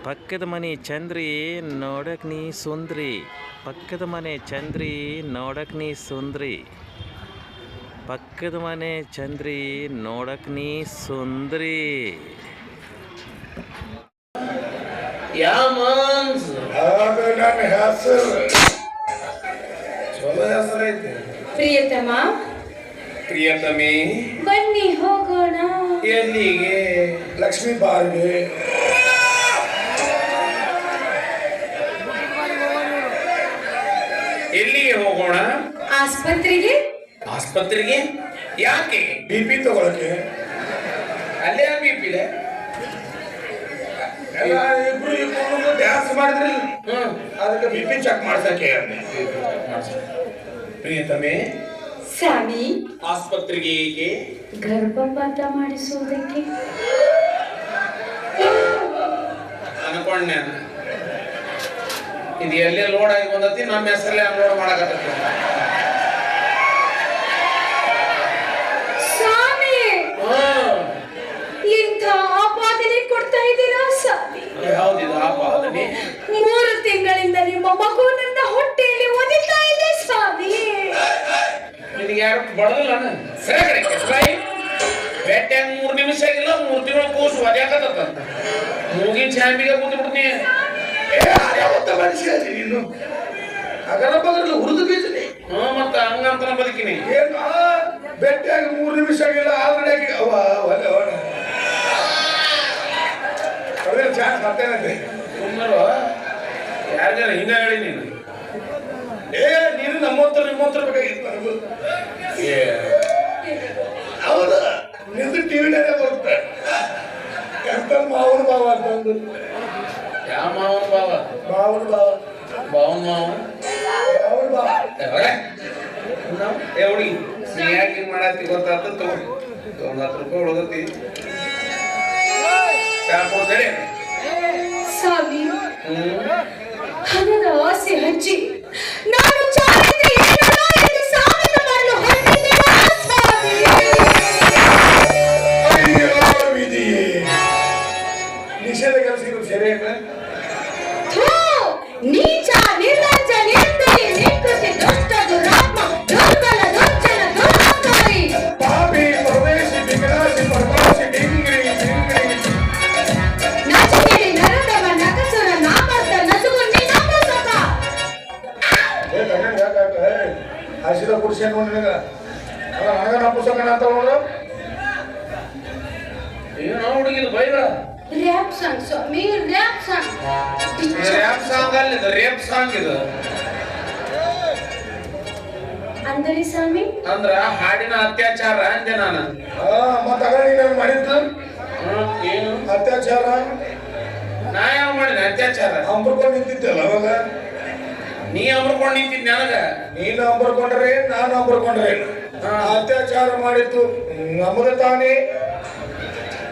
ಪಕ್ಕದ ಮನೆ ಚಂದ್ರಿ ನೋಡಕ್ ನೀ ಸುಂದ್ರಿ. ಪಕ್ಕದ ಮನೆ ಚಂದ್ರಿ ನೋಡಕ್ ನೀ ಸುಂದ್ರಿ. ಪಕ್ಕದ ಮನೆ ಚಂದ್ರಿ ನೋಡಕ್ ನೀ ಸುಂದ್ರಿ. ಪ್ರಿಯತಮ ಪ್ರಿಯತಮೇ ಬನ್ನಿ ಹೋಗೋಣ. ಎಲ್ಲಿಗೆ? ಲಕ್ಷ್ಮೀ ಬಾರ್ಗೆ. ಎಲ್ಲಿಗೆ ಹೋಗೋಣ? ಆಸ್ಪತ್ರೆಗೆ. ಆಸ್ಪತ್ರೆಗೆ ಯಾಕೆ? BP ತಗೊಳಕ್ಕೆ. ಅಲ್ಲೇ BP ಇದೆ. ಇಬ್ರು ಇಬ್ರು ಡ್ಯಾನ್ಸ್ ಮಾಡಿದ್ರಿ, ಅದಕ್ಕೆ BP ಚೆಕ್ ಮಾಡ್ಸಕ್ಕೆ. ಪ್ರಿಯತಮೆ ಸ್ವಾಮಿ, ಆಸ್ಪತ್ರೆಗೆ ಏಕೆ? ಗರ್ಭಪಾತ ಮಾಡಿಸುವುದಕ್ಕೆ. ಅನ್ಕೊಂಡೆ ಇದು ಎಲ್ಲೇ ಲೋಡ್ ಆಗಿ ಬಂದತಿ, ನಮ್ಮ ಹೆಸರಲ್ಲೇ ಅನ್ಲೋಡ್ ಮಾಡಕತ್ತ. ಸ್ವಾಮಿ, ಇಂಥ ಆಪಾದನೆ ಕೊಡ್ತಾ ಇದ್ದೀರಾ ಸ್ವಾಮಿ? ಯಾವ್ದಿದು ಆಪಾದನೆ? 3 ತಿಂಗಳಿಂದ ನಿಮ್ಮ ಮಗು ನನ್ನ ಹೊಟ್ಟೆಯಲ್ಲಿ ಒದಿತಾ ಇದೆ ಸ್ವಾಮಿ. ನಿನಗೆ ಯಾರು ಬಡದಲ್ಲ? ಸರಿ ಕಡೆ ಬೆಟ್ಟ 3 ನಿಮಿಷ ಆಗಿಲ್ಲ, 3 ತಿಂಗಳ ಕೂಸು ಒದ್ಯಾಕತ್ತ. ಮೂಗಿನ ಚಾಂಬಿಗೆ ಕೂತು ಬಿಡ್ತೀನಿ. ನೀನು ಅಗಲ ಬಗಲ ಹುರಿದು ಬೀಜನಿ. ಮತ್ತ ಹಂಗಂತ ಬದುಕಿನಿ. ಬೆಟ್ಟಾಗಿ 3 ನಿಮಿಷ ಆಗಿಲ್ಲ, ಆಲ್ರೆಡಿ ಚಾನ್ಸ್ ಬರ್ತೇನಂತೆ. ಸುಮ್ಮರು ಯಾರ್ಯಾರ ಹಿಂಗ ಹೇಳಿ ನೀನು. ನೀನು ನಮ್ಮಂತರ ನಿಮ್ಮಂತರ ಬೇಕಾಗಿತ್ತು ನನಗೂ. ಹೌದು, ನಿಂದು ಟಿವಿನಾಗೆ ಬರುತ್ತೆ. ಎಂತ ಮಾವನ ಭಾವ ಅಂತಂದು. ಯಾವ ಮಾವನ ಭಾವ? ಮಾವನ ಭಾವ, ಭಾವನ ಮಾವ, ಮಾವನ ಭಾವ. ಹುಡುಗಿ ನೀ ಯಾಕೆ ಹಿಂಗ್ ಮಾಡತ್ತಿ ಗೊತ್ತಾತ? ತಗೊಂಡು 10 ರೂಪಾಯಿ ಉಳ್ದತಿ. ಕೊಡ್ತಾರೆ ಸ್ವಾಮಿ, ಹಣದ ಆಸೆ ಹಚ್ಚಿ ನಾನು ಚಾರಿತ್ರ್ಯ ಏನಲ್ಲ ಎಂದು ಸಾಬೀತು ಮಾಡಲು ಹೊರಟಿದ್ದೇನಾ ಸ್ವಾಮಿ? ಅಯ್ಯೋ ವಿಧಿಯೇ, ನಿಷೇಧ ಕೆಲಸ ಸರಿ. ಥೂ, ನೀಚ ನಿರ್ಲಜ್ಜ ನಿರ್ದಯಿ ನಿಕೃತಿ ದುಷ್ಟ ದುರಾತ್ಮ ದುರ್ಬಲ ದುರ್ಜನ ದುರಾಚಾರಿ ಪಾಪಿ ಪ್ರವೇಶಿ ವಿಗ್ರಾಸಿ ಪರಮಾಸಿ ಡಿಂಗ್ರಿ ಡಿಂಗ್ರಿ ನಚಿಕೆಡಿ ನರದವ ನಕಸುರ ನಾಮರ್ಥ ನಸುಗು ನಿನಂಬಸಕ. ಹಸಿದ ಪುರುಷ ನೋಡಿ ನನಗ ನನಗ ಪುಸ್ತಕ ಅಂತ ನೋಡು. ಏನೋ ಹುಡುಗಿದು ಬೈಗಳ ರ್ಯಾಪ್ ಸಾಂಗ್ ಸ್ವಾಮಿ, ರ್ಯಾಪ್ ಸಾಂಗ್. ರ್ಯಾಪ್ ಸಾಂಗ್ ಅಲ್ಲ, ಇದು ರೇಪ್ ಸಾಂಗ್. ಇದು ಅಂದರೆ ಸ್ವಾಮಿ ಅಂದ್ರ ಹಾಡಿನ ಅತ್ಯಾಚಾರ ಅಂದೆ ನಾನು. ಮತ್ತ ನೀನು ಮಾಡಿದ್ದು ಏನು ಅತ್ಯಾಚಾರ? ನಾ ಯಾವ ಮಾಡಿನ ಅತ್ಯಾಚಾರ? ಅಂಬರ್ಕೊಂಡು ನಿಂತಿದ್ದಲ್ಲ ಅವಾಗ. ನೀ ಅಂಬ್ರಕೊಂಡು ನಿಂತಿದ್ ನನಗ. ನೀನು ಅಂಬರ್ಕೊಂಡ್ರೆ ನಾನು ಅಂಬರ್ಕೊಂಡ್ರೆ ಅತ್ಯಾಚಾರ ಮಾಡಿದ್ದು ನಮಗೆ ತಾನೇ.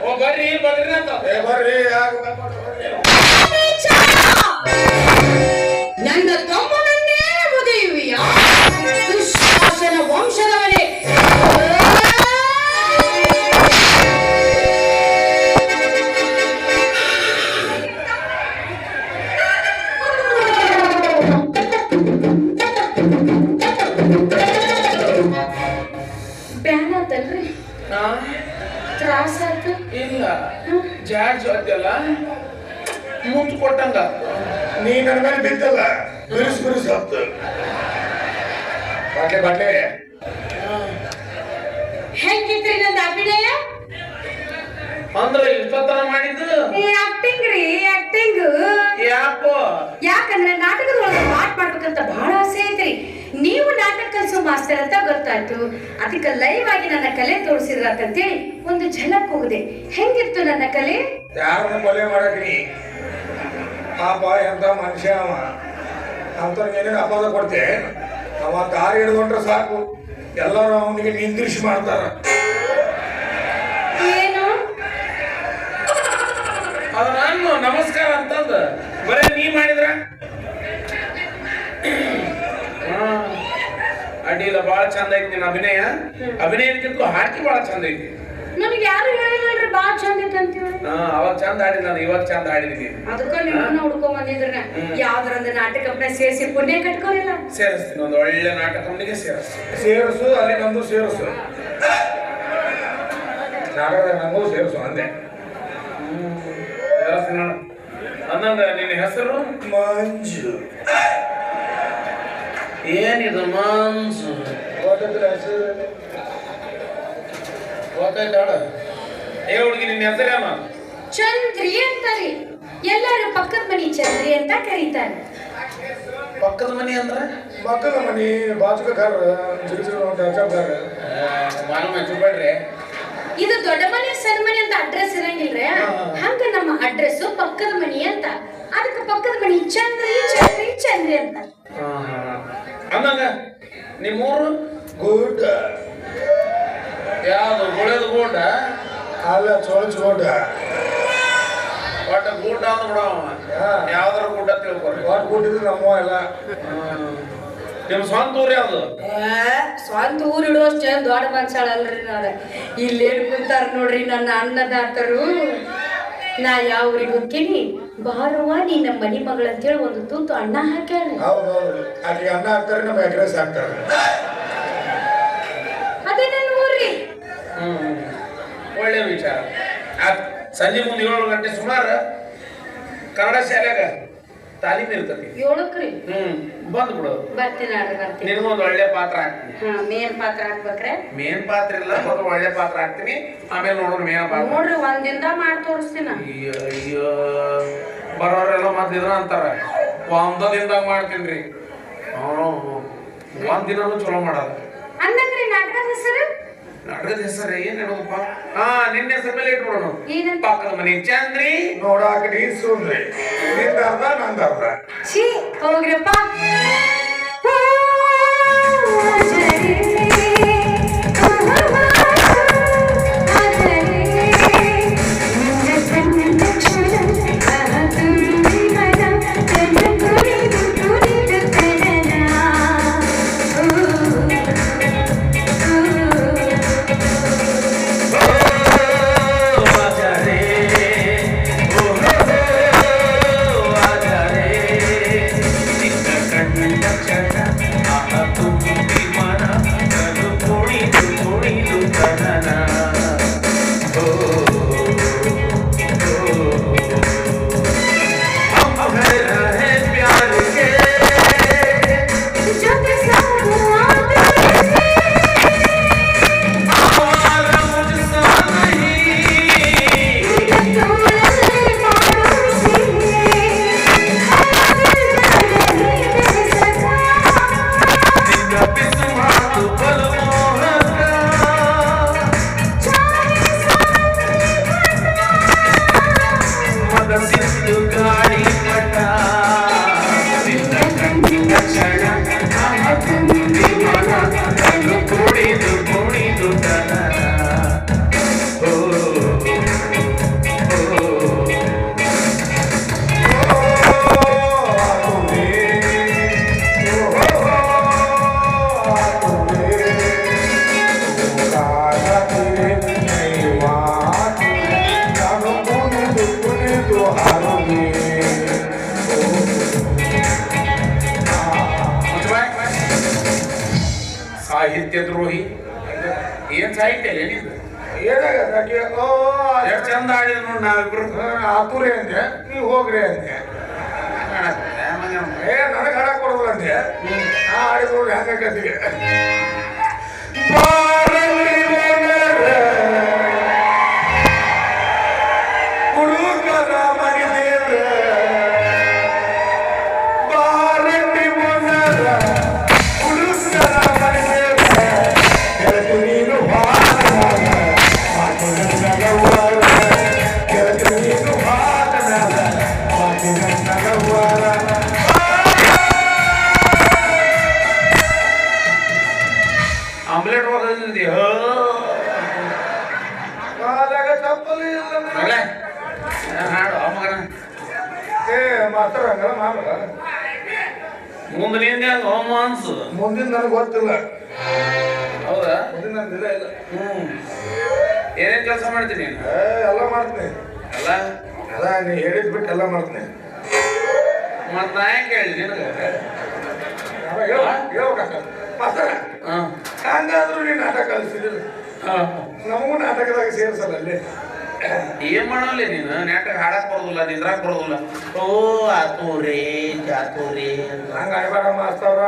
ಓ ಬರ್ರಿ ಬರ್ರಿ ಅಂತ. ಬರ್ರಿ ನನ್ನ ತಮ್ಮನನ್ನೇ ಮುಗಿಯುವಿಯಾ ದುಶ್ಶಾಸನ ವಂಶದವನೇ? ಬ್ಯಾನ್ ಆತಲ್ರಿ? ತ್ರಾಸ ಆತ? ಇಲ್ಲ, ಜಾಡ್ಜ್ ಅದ್ದಲ್ಲ ಮುತ್ತು ಕೊಟ್ಟಂಗ. ನೀ ನನ್ನ ಮೇಲೆ ಬಿದ್ದಲ್ಲ, ಬಿರುಸು ಬಿರುಸು ಹತ್ತು ಬಾಟ್ಲೆ ಬಾಟ್ಲೆ. ಹೆಂಗಿತ್ರಿ ನಂದು ಅಭಿನಯ? ಅಂದ್ರ ಇಷ್ಟೊತ್ತನ ಮಾಡಿದ್ದು ಆಕ್ಟಿಂಗ್ ರೀ, ಆಕ್ಟಿಂಗ್. ಯಾಕೋ? ಯಾಕಂದ್ರೆ ನಾಟಕದೊಳಗೆ ಪಾಠ ಮಾಡ್ಬೇಕಂತ ಬಹಳ ಆಸೆ ಐತ್ರಿ. ನೀವು ನಾಟಕ ಕಲಿಸೋ ಮಾಸ್ತರ್ ಅಂತ ಗೊತ್ತಾಯ್ತು. ಅದಕ್ಕೆ ಲೈವ್ ಆಗಿ ನನ್ನ ಕಲೆ ತೋರಿಸಿದ್ರಂತೇಳಿ ಒಂದು ಝಲಕ್ ಹೋಗಿದೆ. ಹೆಂಗಿತ್ತು ನನ್ನ ಕಲೆ? ಯಾರನ್ನ ಕೊಲೆ ಮಾಡಕ್ರಿ? ಪಾಪ ಎಂತ ಮನುಷ್ಯ ಅವ. ಅಂತವ್ರಿಗೆ ಏನೇನು ಅಪವಾದ ಕೊಡ್ತೆ. ಅವ ದಾರಿ ಹಿಡ್ಕೊಂಡ್ರೆ ಸಾಕು, ಎಲ್ಲರೂ ಅವನಿಗೆ ನಿಂದಿರಿಸಿ ಮಾಡ್ತಾರ. ಏನು ಅದು ನಾನು ನಮಸ್ಕಾರ ಅಂತಂದ ಬರೇ ನೀ ಮಾಡಿದ್ರ ಅಡ್ಡಿಲ್ಲ. ಬಾಳ ಚಂದ ಐತಿ ನಿನ್ನ ಅಭಿನಯ. ಅಭಿನಯಕ್ಕಿಂತಲೂ ಹಾಕಿ ಬಾಳ ಚಂದ ಐತಿ. ನನಗೆ ಯಾರು ಹೇಳಿಲ್ರಿ ಬಾಳ ಚಂದ ಐತೆ ಅಂತ ಹೇಳಿ. ಅವಾಗ ಚಂದ ಆಡಿಲ್ಲ ನಾನು, ಇವಾಗ ಚಂದ ಆಡಿದೀನಿ. ಅದಕ್ಕ ನಿಮ್ಮನ್ನ ಹುಡ್ಕೊಂಡ್ ಬಂದಿದ್ರ ಯಾವ್ದ್ರೊಂದು ನಾಟಕಪ್ಪ ಸೇರಿಸಿ ಪುಣ್ಯ ಕಟ್ಕೋರಿಲ್ಲ. ಸೇರಿಸ್ತೀನಿ, ಒಂದು ಒಳ್ಳೆ ನಾಟಕ ಕಂಪನಿಗೆ ಸೇರಿಸ್ತೀನಿ. ಸೇರಿಸು, ಅಲ್ಲಿ ನಂದು ಸೇರಿಸು, ನಾಟಕದಾಗ ನಂಗೂ ಸೇರಿಸು ಅಂದೆ. ಸೇರಿಸ್ತೀನಿ ನೋಡು. ಅಂದಂಗ ನಿನ್ನ ಹೆಸರು ಮಂಜು. ಏನಿದು ಮಂಜು? ಗೊತ್ತಾಯ್ತಾಳ? ಏ ಹುಡುಗಿ, ನಿನ್ನ ಹೆಸರೇನು? ಚಂದ್ರಿ ಅಂತಾರಿ. ಎಲ್ಲಾರು ಪಕ್ಕದ ಮನಿ ಚಂದ್ರಿ ಅಂತ ಕರೀತಾರೆ. ಪಕ್ಕದ ಮನಿ ಅಂದ್ರೆ ಮಕ್ಕಳ ಮನಿ, ಬಾಜುಕರ, ಮಾನವ ಹೆಚ್ಚಬೇಡ್ರಿ. ಇದು ದೊಡ್ಡ ಮನೆ ಸಣ್ಣ ಮನೆ ಅಂತ ಅಡ್ರೆಸ್ ಇರಂಗಿಲ್ರಿ. ಹಂಗ ನಮ್ಮ ಅಡ್ರೆಸ್ ಪಕ್ಕದ ಮನಿ ಅಂತ. ಅದಕ್ಕೆ ಪಕ್ಕದ ಮನಿ ಚಂದ್ರಿ ಚಂದ್ರಿ ಚಂದ್ರಿ ಅಂತ. ಅಂದಂಗ ನಿಮ್ಮೂರು ಗುಡ್ಡ. ಯಾವ್ದು? ಗುಳೆದ ಗೂಡ ಅಲ್ಲ, ಚೋಳಚ ಗುಡ್ಡ. ಒಟ್ಟ ಗೂಡ ಅಂದ್ ಬಿಡವ. ಯಾವ್ದಾರ ಗುಡ್ಡ ತಿಳ್ಕೊರಿ. ಒಟ್ಟು ಗುಡ್ಡಿದ್ರು ನಮ್ಮ ಎಲ್ಲ. ನಿಮ್ ಸ್ವಂತ ಊರು ಯಾವ್ದು? ಸ್ವಂತ ಊರು ಇಡುವಷ್ಟು ದೊಡ್ಡ ಮನ್ಸಾಳಲ್ರಿ ನಾರ. ಇಲ್ಲೇನ್ ಕುಂತಾರ ನೋಡ್ರಿ ನನ್ನ ಅನ್ನದಾತರು. ನಾ ಯಾವ ಊರಿಗೆ ಹೋಗ್ತೀನಿ, ಬಾರವ್ವ ನೀ ನಮ್ಮ ಮನಿ ಮಗಳಂತೇಳಿ ಒಂದು ತೂತು ಅನ್ನ ಹಾಕ್ಯಾರ. ಹೌದೌದು, ಆಕೆಗೆ ಅನ್ನ ಹಾಕ್ತಾರೆ, ನಮ್ಮ ಎಗ್ರೆಸ್ ಹಾಕ್ತಾರೆ. ಅದೇ ನನ್ನ ಊರ್ರಿ. ಒಳ್ಳೆ ವಿಚಾರ. ಸಂಜೆ ಮುಂದೆ 7 ಗಂಟೆ ಸುಮಾರು ಕನ್ನಡ ಶಾಲೆಗ ತಾಲೀಮ್ ಇರ್ತತಿ. 7ಕ್ರಿ? ಬಂದ್ ಬಿಡು. ಬರ್ತೀನಿ ಆಡ್ರಿ, ಬರ್ತೀನಿ. ನಿನಗೊಂದು ಒಳ್ಳೆ ಪಾತ್ರ ಹಾಕ್ತೀನಿ. ಮೇನ್ ಪಾತ್ರ ಹಾಕ್ಬೇಕ್ರೆ? ಮೇನ್ ಪಾತ್ರ ಇಲ್ಲ, ಒಂದು ಒಳ್ಳೆ ಪಾತ್ರ ಹಾಕ್ತೀನಿ. ಆಮೇಲೆ ನೋಡೋಣ ಮೇನ್ ಪಾತ್ರ. ನೋಡ್ರಿ, ಒಂದಿಂದ ಮಾಡಿ ತೋರಿಸ್ತೀನಿ. ಅಯ್ಯೋ, ಬರೋರೆಲ್ಲ ಮತ್ತಿದ್ರ ಅಂತಾರ, ಒಂದದಿಂದಾಗ ಮಾಡ್ತೀನಿ. ಒಂದಿನೂ ಚಲೋ ಮಾಡಲ್ಲ. ಅನ್ನಂಗ್ರಿ ನಾಟಕದ ಹೆಸರು? ನಾಟಕದ ಹೆಸರು ಏನ್ ಹೇಳೋದಪ್ಪ? ನಿನ್ನ ಹೆಸರು ಮೇಲೆ ಇಟ್ಬಿಡೋಣ. ಏನಂತ? ಪಕ್ಕದ ಮನೆ ಚಂದ್ರಿ, ನೋಡಾಕ ನೀ ಸುಂದ್ರಿ. ನಿಂದ ಅರ್ಧ, ನಂದ ಅರ್ಧ. ಛೀ, ಹೋಗ್ರಪ್ಪ. ಸಾಹಿತ್ಯ ದ್ರೋಹಿ. ಏನ್ ಸಾಹಿತ್ಯ ಏನಿದೆ? ಎಷ್ಟು ಚಂದ ಆಡಿದ ನೋಡಿ ನಾವಿಬ್ರು. ಆತುರಿ ಅಂದೆ, ನೀವು ಹೋಗ್ರಿ ಅಂದೆ. ನನಗೆ ಹಾಡಕ್ ಕೊಡೋದಿಲ್ಲ ಅಂದೆ. ಆಡಿದ್ ನೋಡಿ ಹಂಗಾಕತ್ತಿಗೆ. ಹುಡುಗರ ಮನೆದೇವ್ರ ಬಾರಟ್ಟಿ ಮೊನ್ನರ ಹುಡುಗರ ಮನೆದೇವ್ರ ಕೆಳಕು ನೀನು ಹಾಡನಾಗ ಮಾತಿನಗವ್ವರ ಕೆಳಕು ನೀನು ಹಾಡನಾಗ ಮಾತಿನಗವ್ವರ. ಆಮ್ಲೆಟ್ ಹೋಗೋದಿದೆ ಕಾಲಾಗ ಚಪ್ಪಲಿ ಇಲ್ಲ. ಹಾಡು ಮಗನ. ಮಾತಾಡ ಹಂಗಲ್ಲ ಮಾಮಲ್ಲ. ಮುಂದೆ ನಿಂದೆ ಹೋಮ ಅನ್ಸು. ಮುಂದಿನ ನನಗೆ ಗೊತ್ತಿಲ್ಲ. ಹೌದಾ? ಮುಂದಿನ ನಂದಿಲ್ಲ ಇಲ್ಲ. ಏನೇನ್ ಕೆಲಸ ಮಾಡ್ತೀನಿ ನೀನು? ಎಲ್ಲ ಮಾಡ್ತೀನಿ. ಅಲ್ಲ ಅದ ನೀ ಹೇಳಿದ್ ಬಿಟ್ಟು ಎಲ್ಲ ಮಾಡ್ತೀನಿ. ಮತ್ ನಾ ಯಾಕೆ ಹೇಳಿ ನಿನಗೆ? ಹೇಳ್ಬೇಕ ಮಾಸ್ತರ, ಹಂಗಾದ್ರೂ ನೀನು ನಾಟಕ ಕಲಿಸಿದ್ರು ನಮಗೂ ನಾಟಕದಾಗ ಸೇರಿಸಲ್ಲ ಅಲ್ಲಿ. ಏನ್ ಮಾಡಲ್ಲ ನೀನು? ನಾಟಕ ಹಾಡಕ್ ಬರೋದಿಲ್ಲ, ನಿಂದ್ರಾಕ್ ಬರೋದಿಲ್ಲ. ಓ ಆತೂರಿ ಜಾತೂರಿ ಹಂಗ ಅನ್ಬೇಡ ಮಾಸ್ತರ.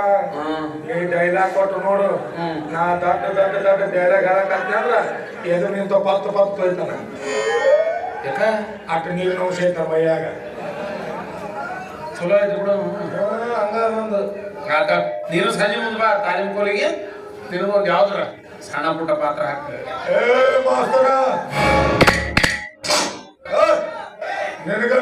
ನೀ ಡೈಲಾಗ್ ಕೊಟ್ಟು ನೋಡು. ನಾ ದೊಡ್ಡ ದೊಡ್ಡ ದೊಡ್ಡ ಡೈಲಾಗ್ ಹೇಳಕತ್ತೀನಿ ಅಂದ್ರ ಎದು ನಿಂತ ಪತ್ತು ಹೋಯ್ತಾನ. ಯಾಕ ಅಟ್ಟು ನೀರು ನೋವು ಸೇತ ಮೈಯಾಗ. ಚಲೋ ಆಯ್ತು ಬಿಡು. ಹಂಗ ಆತ ನೀನು ಸಂಜೆ ಮುಂದೆ ಬಾ ತಾಲೀಮ್ ಕೋಲಿಗೆ. ನಿನಗೊಂದು ಯಾವ್ದ್ರ ಸಣ್ಣ ಪುಟ್ಟ ಪಾತ್ರ ಹಾಕ್ತೇವೆ. ಮಾಸ್ತರ ನಿನಗ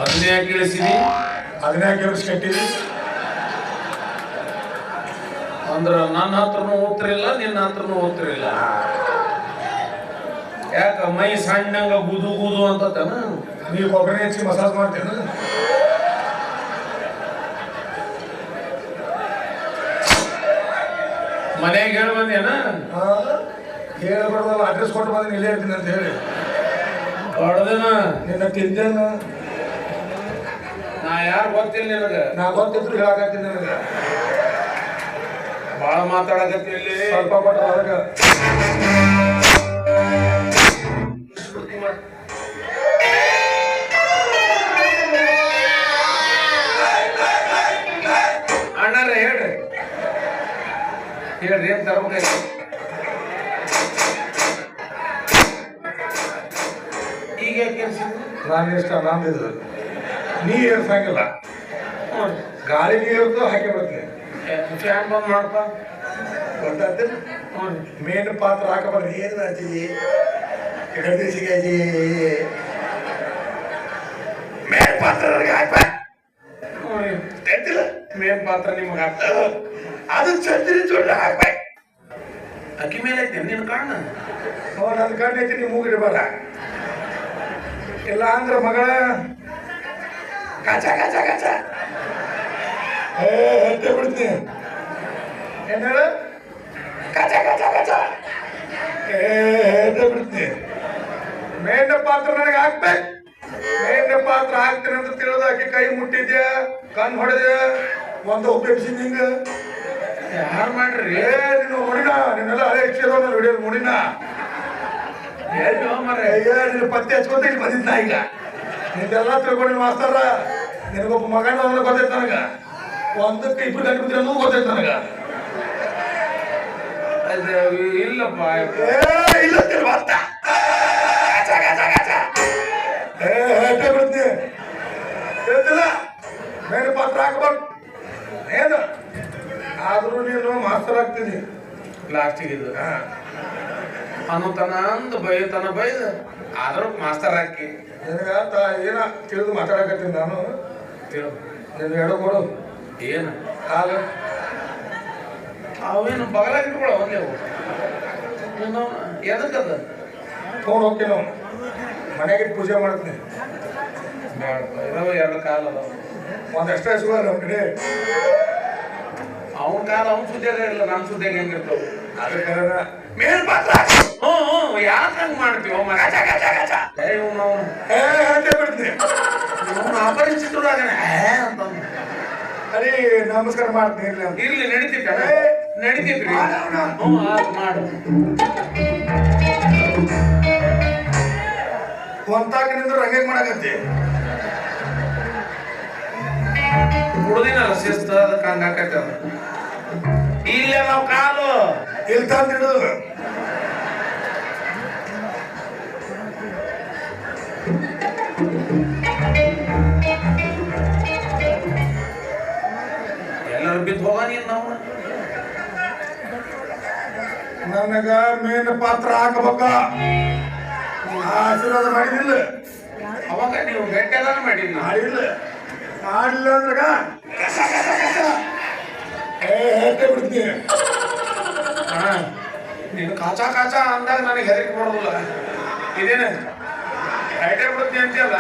ಅದನ್ನೇ ಯಾಕೆ ಇಳಿಸಿದಿ? ಅದನ್ನ ಕೇಳಿಸ್ಕಟ್ಟಿದಿ ಅಂದ್ರ ನನ್ನ ಹತ್ರನೂ ಓದ್ತಿರಿಲ್ಲ, ನಿನ್ನ ಹತ್ರನೂ ಓದ್ತಿರಿಲ್ಲ. ಯಾಕ ಮೈ ಸಣ್ಣಂಗ ಗುದು ಗುದು ಅಂತತನ? ನೀವು ಕೊಬ್ಬರಿ ಹೆಚ್ಚಿ ಮಸಾಜ್ ಮಾಡ್ತೇನೆ. ಮನೆಯಾಗ ಹೇಳಿ ಬಂದೇನ? ಹೇಳ್ಬಾರ್ದಲ್ಲ, ಅಡ್ರೆಸ್ ಕೊಟ್ಟು ಬಂದು ಇಲ್ಲೇ ಇರ್ತೀನಿ ಅಂತ ಹೇಳಿ. ಹೊಡೆದೇನ? ನಿನ್ನ ತಿಂದೇನ? ನಾ ಯಾರು ಗೊತ್ತಿಲ್ಲ ನಿನಗ? ನಾ ಗೊತ್ತಿದ್ರು ಹೇಳಕತ್ತೀನಿ ನನಗೆ. ಬಾಳ ಮಾತಾಡಕತ್ತಿ ಇಲ್ಲಿ. ಸ್ವಲ್ಪ ಕೊಟ್ಟರು ಅದಕ್ಕೆ. ಅಣ್ಣಾರ ಹೇಳ್ರಿ ಹೇಳ್ರಿ ಏನ್ ತರ್ಬೇಕಾಯ್ತು? ಈಗ ನಾನು ಇಷ್ಟ ನಂದಿದ್ದು ನೀ ಏರ್ಸಂಗಿಲ್ಲ. ಗಾಳಿ ನೀರು ಹಾಕಿ ಬರ್ತೀನಿ. ಫ್ಯಾನ್ ಬಂದ್ ಮಾಡಪ್ಪ. ಗೊತ್ತಾಗ್ತದೆ. ಮೇನ್ ಪಾತ್ರ ಹಾಕಬಾರ್ದು. ಏನು ಮಾಡ್ತೀವಿ ಸಿಗಾಜಿ ಮೇನ್ ಪಾತ್ರ ಹಾಕ ಮೇನ್ ಪಾತ್ರ ನಿಮ್ಗೆ ಹಾಕ್ತಾರ. ಅದು ಚಂದ್ರಿ ಜೋಡ ಹಾಕ್ಬೇಕು. ಅಕ್ಕಿ ಮೇಲೆ ಐತೆ ನಿನ್ ಕಣ್ಣು. ನನ್ನ ಕಣ್ಣು ಐತಿ, ನೀವು ಮೂಗಿಡ್ಬಾರ. ಇಲ್ಲ ಅಂದ್ರೆ ಮಗಳ ಕಾಚ ಕಾಚ ಕಾಚ ಎದ್ದೆ ಬಿಡ್ತೀನಿ. ಏನ್ ಹೇಳ? ಕಾಚ ಕಾಚ ಕಾಚ ಎದ್ದೆ ಬಿಡ್ತೀನಿ. ಮೇನ್ ಪಾತ್ರ ನನಗೆ ಹಾಕ್ಬೇಕು. ಮೇನ್ ಪಾತ್ರ ಹಾಕ್ತೀನಿ ಅಂತ ತಿಳಿದಾಕಿ ಕೈ ಮುಟ್ಟಿದ್ಯಾ, ಕಣ್ಣು ಹೊಡೆದ್ಯಾ, ಒಂದು ಉಪಯೋಗಿಸಿದ ಹಿಂಗ ಯಾರು ಮಾಡ್ರಿ? ನೀನು ಮುಡಿನ, ನಿನ್ನೆಲ್ಲ ಹಳೆ ಇಚ್ಛೆದ ಹಿಡಿಯೋದು ಮುಡಿನ. ನಿನ್ನ ಪತ್ತೆ ಹಚ್ಕೊಂತ ಇಲ್ಲಿ ಬಂದಿದ್ದ ಈಗ. ನಿಂದೆಲ್ಲ ತಿಳ್ಕೊಂಡಿನ ಮಾಸ್ತಾರ. ನಿನಗೊಬ್ಬ ಮಗನ ಗೊತ್ತೈತೆ ನನಗ. ಒಂದಕ್ಕೆ ಇಬ್ರು ಗಂಟೆ ಬಿದ್ದರೆ ಅನ್ನೋದು ಗೊತ್ತೈತೆ ನನಗ. ಇಲ್ಲಪ್ಪ ಇಲ್ಲ ಬಿಡ್ತೀನಿ. ಹೇಳ್ತಿಲ್ಲ ಮೇನ್ ಪಾತ್ರ ಹಾಕ್ಬಾರ್ದು. ಏನು ಆದ್ರೂ ನೀನು ಮಾಸ್ತರ್ ಆಗ್ತೀನಿ. ಲಾಸ್ಟಿಗೆ ಇದು ಅನ್ನತನ ಅಂದ್ ಬೈತನ ಬೈದ ಆದ್ರೂ ಮಾಸ್ತರ್ ಹಾಕಿ ನಿನಗ ಏನ ತಿಳಿದು ಮಾತಾಡಕತ್ತೀನಿ ನಾನು. ನಿನ್ ಹೇಳೋ ಕೊಡು. ಏನು ಹಾಲು ಅವೇನು ಬಗಲಾಗಿ ಇಟ್ಕೊಳ ಒಂದೇ ಎದಕ್ಕದ ತೊಗೊಂಡು ಹೋಗ್ತೀನಿ. ನಾವು ಮನೆಗೆ ಪೂಜೆ ಮಾಡ್ತೀನಿ. ಬೇಡಪ್ಪ, ಇದಾವ ಎರಡು ಕಾಲ ಅದಾವ. ಒಂದಷ್ಟೇ ಹಸುವ ನಮ್ಮ ಕಡೆ. ಅವನ ಕಾಲ ಅವನ ಸುದ್ದಿಯಾಗ ಇಲ್ಲ, ನನ್ನ ಸುದ್ದಿಯಾಗ ಹೆಂಗಿರ್ತಾವ. ಅದಕ್ಕೆ ಮೇಲ್ ಪಾತ್ರ ಯಾಕೆ ಹಂಗ ಮಾಡ್ತೀವ? ಬಿಡ್ತೀನಿ. ಅಪರಿಚಿತರಾಗನೆ ಅರಿ ನಮಸ್ಕಾರ ಮಾಡ್ತೀನಿ. ಇರ್ಲಿ ಅಂತ ಇರ್ಲಿ, ನಡೀತಿತ್ತ ನಡೀತಿದ್ರಿ. ಮಾಡು ಒಂತಾಗ ನಿಂದ್ರು ಹಂಗೆ ಮಾಡಕತ್ತಿ. ಕುಡ್ದಿನಲ್ಲ ಶಿಸ್ತ, ಅದಕ್ಕೆ ಹಂಗ ಹಾಕೈತೆ. ಇಲ್ಲೇ ನಾವು ಕಾಲು ಇಲ್ಲಿ ತಂದಿಡು. ಎಲ್ಲರೂ ಬಿದ್ದು ಹೋಗ ನೀನ್. ನಾವು ನನಗ ಮೇನ್ ಪಾತ್ರ ಹಾಕಬೇಕ. ಆಶೀರ್ವಾದ ಮಾಡಿದಿಲ್ಲ. ಅವಾಗ ನೀವು ಗಂಟೆದಾನ ಮಾಡಿಲ್ಲ. ಮಾಡಿಲ್ಲ ಅಂದ್ರಾಗ ಹೇಳ್ತೇ ಬಿಡ್ತೀನಿ. ನೀನು ಕಾಚಾ ಕಾಚಾ ಅಂದಾಗ ನನಗೆ ಹೆದರಿಕೆ ಮಾಡೋದಿಲ್ಲ. ಇದೇನು ಐಟೇ ಬಿಡ್ತೀನಿ ಅಂತೀಯಲ್ಲ